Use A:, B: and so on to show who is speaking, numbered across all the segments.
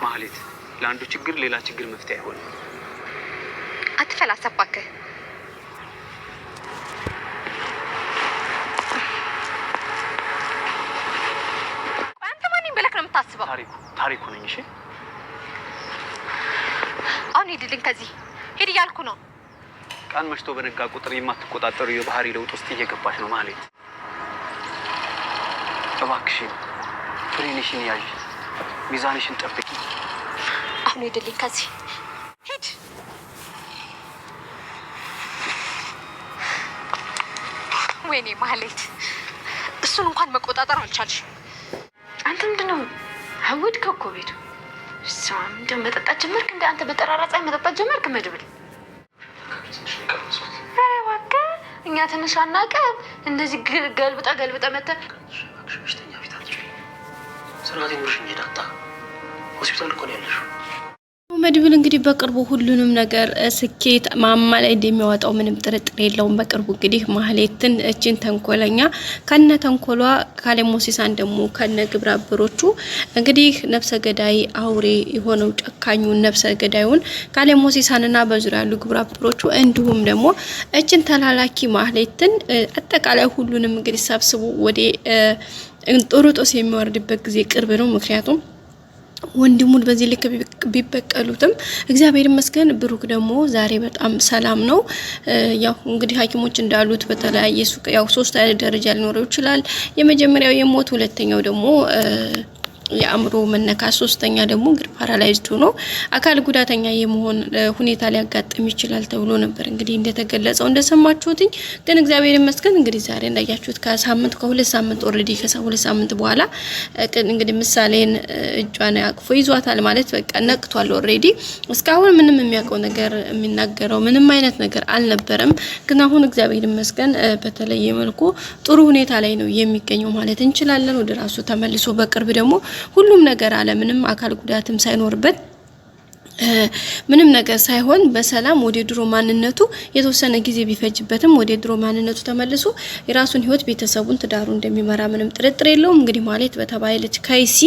A: ማህሌት ለአንዱ ችግር ሌላ ችግር መፍትሄ አይሆንም።
B: አትፈላሰባክ። አንተ ማን ይበለክ ነው የምታስበው?
A: ታሪኩ ነኝ። እሺ
B: አሁን ሂድልኝ ከዚህ ሂድ እያልኩ ነው።
A: ቀን መሽቶ በነጋ ቁጥር የማትቆጣጠሩ የባህሪ ለውጥ ውስጥ እየገባሽ ነው ማህሌት። እባክሽን ፍሬንሽን ያዥ፣ ሚዛንሽን ጠብቂ።
B: አሁን ሂድልኝ ከዚህ ሂድ። ወይኔ ማህሌት እሱን እንኳን መቆጣጠር አልቻልሽ።
C: አንተ ምንድነው ሀውድከው እኮ ቤቱ ሳም እንደው መጠጣት ጀመርክ። እንደ አንተ በጠራራ ፀሐይ መጠጣት ጀመርክ መድብል። እኛ ትንሽ አናውቅም። እንደዚህ ገልብጠ መተን
D: በሽተኛ ፊታችሁ ስርዓት ይኖርሽ እንጂ ዳጣ ሆስፒታል እኮ ነው ያለሽው።
E: መድብል እንግዲህ በቅርቡ ሁሉንም ነገር ስኬት ማማ ላይ እንደሚያወጣው ምንም ጥርጥር የለውም። በቅርቡ እንግዲህ ማህሌትን እቺን ተንኮለኛ ከነ ተንኮሏ ካለሞሲሳን ደግሞ ከነ ግብረ አበሮቹ እንግዲህ ነፍሰ ገዳይ አውሬ የሆነው ጨካኙ ነፍሰ ገዳዩን ካለሞሲሳንና በዙሪያ ያሉ ግብረ አበሮቹ እንዲሁም ደግሞ እቺን ተላላኪ ማህሌትን አጠቃላይ ሁሉንም እንግዲህ ሰብስቡ ወደ ጦርጦስ የሚወርድበት ጊዜ ቅርብ ነው። ምክንያቱም ወንድሙን በዚህ ልክ ቢበቀሉትም እግዚአብሔር ይመስገን ብሩክ ደግሞ ዛሬ በጣም ሰላም ነው። ያው እንግዲህ ሐኪሞች እንዳሉት በተለያየ ሱቅ ያው 3 አይነት ደረጃ ሊኖረው ይችላል። የመጀመሪያው የሞት፣ ሁለተኛው ደግሞ የአእምሮ መነካት፣ ሶስተኛ ደግሞ እንግዲህ ፓራላይዝድ ሆኖ አካል ጉዳተኛ የመሆን ሁኔታ ሊያጋጥም ይችላል ተብሎ ነበር እንግዲህ እንደተገለጸው እንደሰማችሁትኝ። ግን እግዚአብሔር ይመስገን እንግዲህ ዛሬ እንዳያችሁት ከሁለት ሳምንት ኦሬዲ ከሁለት ሳምንት በኋላ እንግዲህ ምሳሌን እጇን አቅፎ ይዟታል ማለት በቃ ነቅቷል ኦሬዲ። እስካሁን ምንም የሚያውቀው ነገር የሚናገረው ምንም አይነት ነገር አልነበረም። ግን አሁን እግዚአብሔር ይመስገን በተለየ መልኩ ጥሩ ሁኔታ ላይ ነው የሚገኘው ማለት እንችላለን። ወደ ራሱ ተመልሶ በቅርብ ደግሞ ሁሉም ነገር አለምንም አካል ጉዳትም ሳይኖርበት ምንም ነገር ሳይሆን በሰላም ወደ ድሮ ማንነቱ የተወሰነ ጊዜ ቢፈጅበትም ወደ ድሮ ማንነቱ ተመልሶ የራሱን ህይወት ቤተሰቡን ትዳሩ እንደሚመራ ምንም ጥርጥር የለውም። እንግዲህ ማለት በተባይለች ካይሲ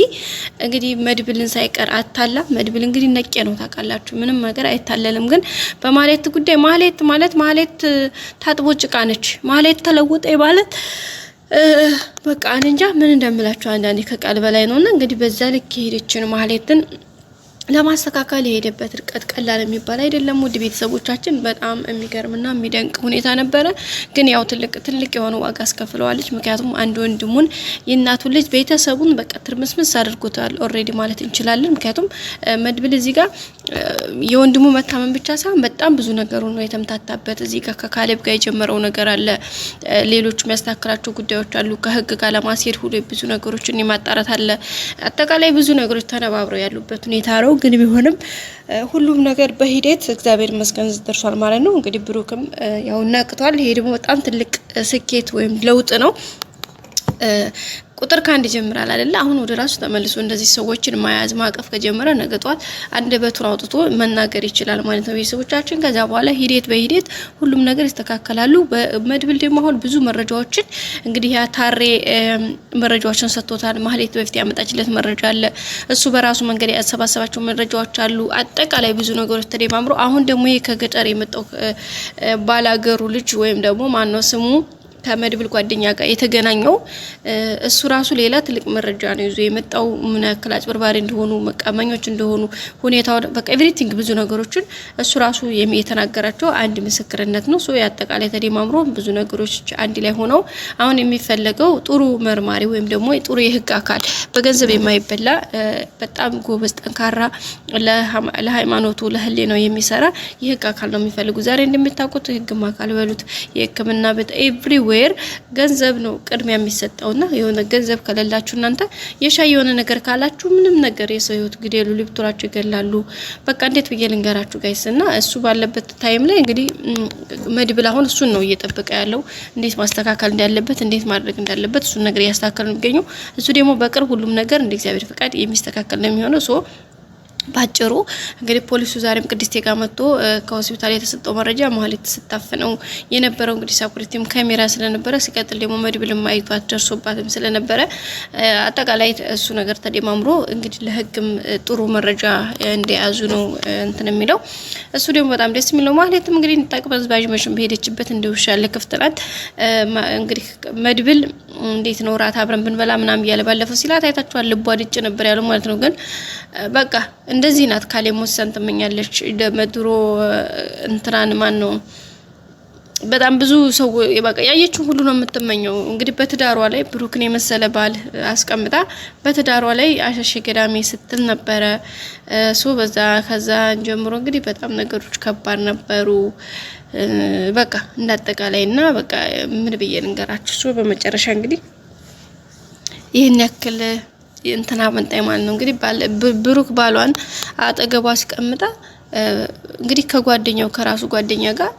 E: እንግዲህ መድብልን ሳይቀር አታላ መድብል እንግዲህ ነቄ ነው ታውቃላችሁ፣ ምንም ነገር አይታለልም። ግን በማለት ጉዳይ ማለት ታጥቦ ጭቃ ነች። ማለት ተለወጠ ማለት በቃ እንጃ ምን እንደምላችሁ አንዳንዴ ከቃል በላይ ነውና እንግዲህ በዛ ልክ ሄደችን ማህሌትን ለማስተካከል የሄደበት ርቀት ቀላል የሚባል አይደለም። ውድ ቤተሰቦቻችን በጣም የሚገርምና የሚደንቅ ሁኔታ ነበረ። ግን ያው ትልቅ የሆነ ዋጋ አስከፍለዋለች። ምክንያቱም አንድ ወንድሙን የእናቱ ልጅ ቤተሰቡን በቃ ትርምስምስ አድርጎታል ኦሬዲ ማለት እንችላለን። ምክንያቱም መድብል እዚህ ጋር የወንድሙ መታመን ብቻ ሳይሆን በጣም ብዙ ነገር ነው የተምታታበት። እዚህ ጋር ከካሌብ ጋር የጀመረው ነገር አለ፣ ሌሎች የሚያስተካክላቸው ጉዳዮች አሉ፣ ከህግ ጋር ለማስሄድ ሁሉ ብዙ ነገሮችን የማጣራት አለ። አጠቃላይ ብዙ ነገሮች ተነባብረው ያሉበት ሁኔታ ነው። ግን ቢሆንም ሁሉም ነገር በሂደት እግዚአብሔር ይመስገን ደርሷል ማለት ነው። እንግዲህ ብሩክም ያው ነቅቷል። ይሄ ደግሞ በጣም ትልቅ ስኬት ወይም ለውጥ ነው። ቁጥር ከአንድ ጀምራል አይደል? አሁን ወደ ራሱ ተመልሶ እንደዚህ ሰዎችን ማያዝ ማቀፍ ከጀመረ ነገጧት አንደበቱን አውጥቶ መናገር ይችላል ማለት ነው ቤተሰቦቻችን። ከዛ በኋላ በሂደት ሁሉም ነገር ይስተካከላሉ። በመድብል ደግሞ አሁን ብዙ መረጃዎችን እንግዲህ ያ ታሬ መረጃዎችን ሰጥቶታል። ማህሌት በፊት ያመጣችለት መረጃ አለ፣ እሱ በራሱ መንገድ ያሰባሰባቸው መረጃዎች አሉ። አጠቃላይ ብዙ ነገሮች ተደማምሮ አሁን ደግሞ ይሄ ከገጠር የመጣው ባላገሩ ልጅ ወይም ደግሞ ማን ነው ስሙ ከመድብል ጓደኛ ጋር የተገናኘው እሱ ራሱ ሌላ ትልቅ መረጃ ነው ይዞ የመጣው። ምን ያክል አጭበርባሪ እንደሆኑ መቃመኞች እንደሆኑ ሁኔታው በቃ ኤቭሪቲንግ ብዙ ነገሮችን እሱ ራሱ የተናገራቸው አንድ ምስክርነት ነው። ሶ ያጠቃላይ ተደማምሮ ብዙ ነገሮች አንድ ላይ ሆነው አሁን የሚፈልገው ጥሩ መርማሪ ወይም ደግሞ ጥሩ የህግ አካል በገንዘብ የማይበላ በጣም ጎበዝ ጠንካራ ለሃይማኖቱ ለህሊናው የሚሰራ የህግ አካል ነው የሚፈልጉ። ዛሬ እንደምታውቁት ህግ አካል በሉት የህክምና ቤት ኤቭሪዌር ገንዘብ ነው ቅድሚያ የሚሰጠውና የሆነ ገንዘብ ከሌላችሁ እናንተ የሻይ የሆነ ነገር ካላችሁ ምንም ነገር የሰው ህይወት ግዴሉ ሊብቶራችሁ ይገላሉ። በቃ እንዴት ብዬ ልንገራችሁ ጋይስና እሱ ባለበት ታይም ላይ እንግዲህ መድብል አሁን እሱን ነው እየጠበቀ ያለው እንዴት ማስተካከል እንዳለበት እንዴት ማድረግ እንዳለበት እሱን ነገር ያስተካከለ ነው የሚገኘው። እሱ ደግሞ በቅርብ ሁሉም ነገር እንደ እግዚአብሔር ፍቃድ የሚስተካከል ነው የሚሆነው። ሶ ባጭሩ እንግዲህ ፖሊሱ ዛሬም ቅድስቴ ጋር መጥቶ ከሆስፒታል የተሰጠው መረጃ ማህሌት ተስታፈነው የነበረው እንግዲህ ሳኩሪቲም ካሜራ ስለነበረ ሲቀጥል ደግሞ መድብልም አይቷት ደርሶባትም ስለነበረ አጠቃላይ እሱ ነገር ተደማምሮ እንግዲህ ለህግም ጥሩ መረጃ እንደያዙ ነው እንትን የሚለው እሱ ደግሞ በጣም ደስ የሚለው ማህሌትም እንግዲህ ተቀበዝባዥ መሽም በሄደችበት እንደውሻ ለክፍትናት እንግዲህ መድብል እንዴት ነው ራት አብረን ብንበላ ምናም ያለ ባለፈው ሲላት አይታችኋል ልቧ ድጭ ነበር ያለው ማለት ነው ግን በቃ እንደዚህ ናት ካሌሞሰን ተመኛለች ደመድሮ እንትራን ማን ነው በጣም ብዙ ሰው በቃ ያየችው ሁሉ ነው የምትመኘው እንግዲህ በትዳሯ ላይ ብሩክን የመሰለ ባል አስቀምጣ በትዳሯ ላይ አሸሸ ገዳሜ ስትል ነበረ ሶ በዛ ከዛ ጀምሮ እንግዲህ በጣም ነገሮች ከባድ ነበሩ በቃ እንዳጠቃላይና በቃ ምን ብዬ ልንገራችሁ ሶ በመጨረሻ እንግዲህ ይሄን ያክል እንትና መንጣይ ማለት ነው እንግዲህ ብሩክ ባሏን አጠገቧ አስቀምጣ እንግዲህ ከጓደኛው ከራሱ ጓደኛ ጋር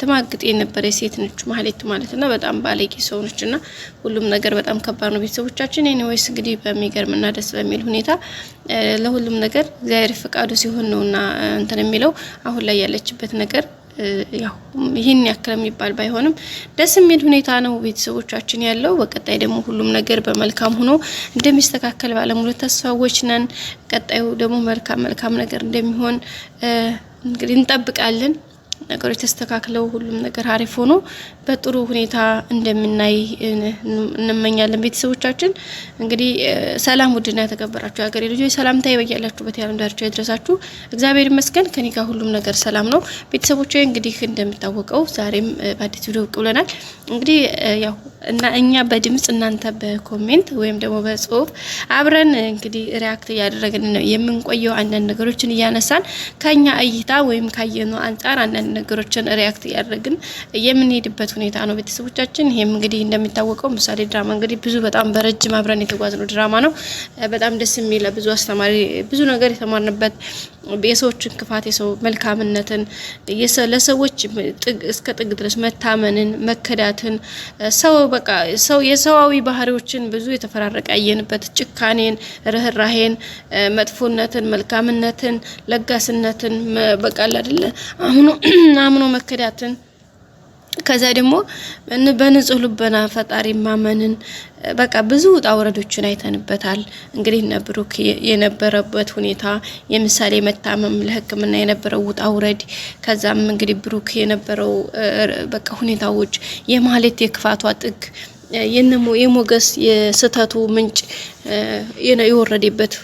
E: ተማግጤ ነበር የሴት ነች ማህሌት ማለትና በጣም ባለቂ ሰው ነችና ሁሉም ነገር በጣም ከባድ ነው ቤተሰቦቻችን ኤኒዌይስ እንግዲህ በሚገርምና ደስ በሚል ሁኔታ ለሁሉም ነገር እግዚአብሔር ፈቃዱ ሲሆን ነውና እንትን የሚለው አሁን ላይ ያለችበት ነገር ያው ይሄን ያክል የሚባል ባይሆንም ደስ የሚል ሁኔታ ነው ቤተሰቦቻችን ያለው በቀጣይ ደግሞ ሁሉም ነገር በመልካም ሆኖ እንደሚስተካከል ባለሙሉ ተስፋዎች ነን ቀጣዩ ደግሞ መልካም ነገር እንደሚሆን እንግዲህ እንጠብቃለን ነገሮች ተስተካክለው ሁሉም ነገር አሪፍ ሆኖ በጥሩ ሁኔታ እንደምናይ እንመኛለን ቤተሰቦቻችን እንግዲህ ሰላም ውድና ተከበራችሁ ሀገሬ ልጆች ሰላምታ ይበያላችሁበት ያለም ዳርቻ ይድረሳችሁ እግዚአብሔር ይመስገን ከኔ ጋር ሁሉም ነገር ሰላም ነው ቤተሰቦቼ እንግዲህ እንደምታወቀው ዛሬም በአዲስ ቪዲዮ ብቅ እንግዲህ ያው እና እኛ በድምጽ እናንተ በኮሜንት ወይም ደግሞ በጽሁፍ አብረን እንግዲህ ሪአክት ያደረግን ነው የምንቆየው አንዳንድ ነገሮችን ያነሳን ከኛ እይታ ወይም ካየነው አንፃር አንዳንድ ነገሮችን ሪአክት ያደረግን የምንሄድበት ሁኔታ ነው ቤተሰቦቻችን ይሄም እንግዲህ እንደሚታወቀው ምሳሌ ድራማ እንግዲህ ብዙ በጣም በረጅም አብረን የተጓዝነው ድራማ ነው በጣም ደስ የሚል ብዙ አስተማሪ ብዙ ነገር የተማርንበት የሰዎችን ክፋት የሰው መልካምነትን ለሰዎች እስከ ጥግ ድረስ መታመንን መከዳትን ሰው በቃ ሰው የሰዋዊ ባህሪዎችን ብዙ የተፈራረቀ ያየንበት ጭካኔን ርህራሄን መጥፎነትን መልካምነትን ለጋስነትን በቃ አይደለ አምኖ መከዳትን ከዛ ደግሞ በንጹህ ልቦና ፈጣሪ ማመንን በቃ ብዙ ጣውረዶችን አይተንበታል እንግዲህ ነብሩክ የነበረበት ሁኔታ የምሳሌ መታመም ለህክምና የነበረው ጣውረድ ከዛም እንግዲህ ብሩክ የነበረው በቃ ሁኔታዎች የማህሌት የክፋቷ ጥግ የሞገስ የስተቱ ምንጭ የወረደበት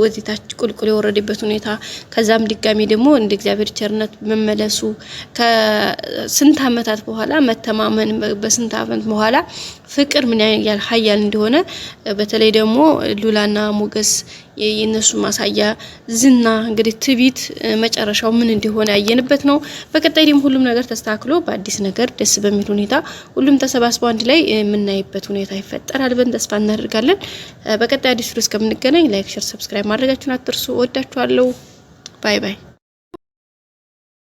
E: ወዲታች ቁልቁል የወረደበት ሁኔታ ከዛም ድጋሚ ደግሞ እንደ እግዚአብሔር ቸርነት መመለሱ ከስንት አመታት በኋላ መተማመን በስንት አመት በኋላ ፍቅር ምን ያህል ኃያል እንደሆነ በተለይ ደግሞ ሉላና ሞገስ የነሱ ማሳያ ዝና እንግዲህ ትቢት መጨረሻው ምን እንደሆነ ያየንበት ነው በቀጣይ ደግሞ ሁሉም ነገር ተስተካክሎ በአዲስ ነገር ደስ በሚል ሁኔታ ሁሉም ተሰባስበው አንድ ላይ የምናይበት ሁኔታ ይፈጠራል ብለን ተስፋ እናደርጋለን በቀጣይ አዲስ ቪዲዮ እስከምንገናኝ ላይክ ሼር ሰብስክራይብ ማድረጋችሁን አትርሱ ወዳችኋለሁ ባይ ባይ